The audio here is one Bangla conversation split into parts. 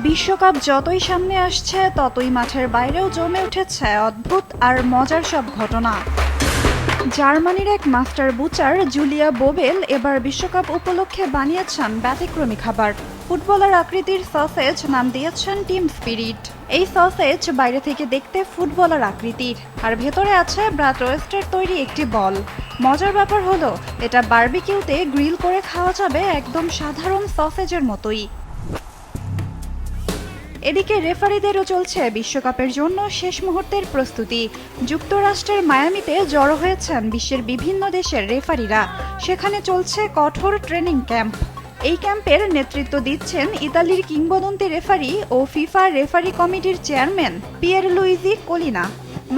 বিশ্বকাপ যতই সামনে আসছে ততই মাঠের বাইরেও জমে উঠেছে অদ্ভুত আর মজার সব ঘটনা। জার্মানির এক মাস্টার বুচার জুলিয়া বোবেল এবার বিশ্বকাপ উপলক্ষে বানিয়েছেন ব্যতিক্রমী খাবার। ফুটবলার আকৃতির সসেজ নাম দিয়েছেন টিম স্পিরিট। এই সসেজ বাইরে থেকে দেখতে ফুটবলার আকৃতির, আর ভেতরে আছে ব্রাটওয়েস্টের তৈরি একটি বল। মজার ব্যাপার হলো এটা বারবিকিউতে গ্রিল করে খাওয়া যাবে একদম সাধারণ সসেজের মতোই। এদিকে রেফারিদেরও চলছে বিশ্বকাপের জন্য শেষ মুহূর্তের প্রস্তুতি। যুক্তরাষ্ট্রের মায়ামিতে জড়ো হয়েছেন বিশ্বের বিভিন্ন দেশের রেফারিরা। সেখানে চলছে কঠোর ট্রেনিং ক্যাম্প। এই ক্যাম্পের নেতৃত্ব দিচ্ছেন ইতালির কিংবদন্তি রেফারি ও ফিফা রেফারি কমিটির চেয়ারম্যান পিয়েরলুইজি কোলিনা।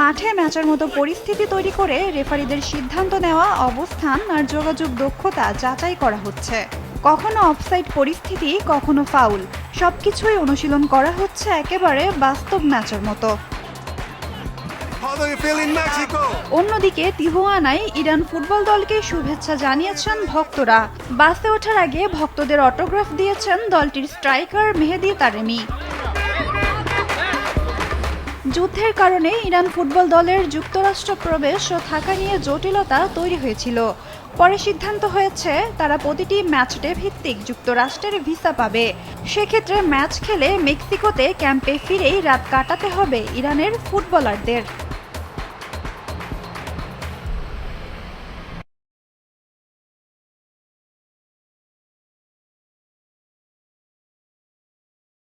মাঠে ম্যাচের মতো পরিস্থিতি তৈরি করে রেফারিদের সিদ্ধান্ত নেওয়া, অবস্থান আর যোগাযোগ দক্ষতা যাচাই করা হচ্ছে। কখনো অফসাইড পরিস্থিতি, কখনো ফাউল, সবকিছুই অনুশীলন করা হচ্ছে একেবারে বাস্তব ম্যাচের মতো। অন্যদিকে তিহুয়ানায় ইরান ফুটবল দলকে শুভেচ্ছা জানিয়েছেন ভক্তরা। বাসে ওঠার আগে ভক্তদের অটোগ্রাফ দিয়েছেন দলটির স্ট্রাইকার মেহেদি তারেমি। যুদ্ধের কারণে ইরান ফুটবল দলের যুক্তরাষ্ট্র প্রবেশ ও থাকা নিয়ে জটিলতা তৈরি হয়েছিল। পরে সিদ্ধান্ত হয়েছে তারা প্রতিটি ম্যাচডে ভিত্তিক যুক্তরাষ্ট্রের ভিসা পাবে। সেক্ষেত্রে ম্যাচ খেলে মেক্সিকোতে ক্যাম্পে ফিরেই রাত কাটাতে হবে ইরানের ফুটবলারদের।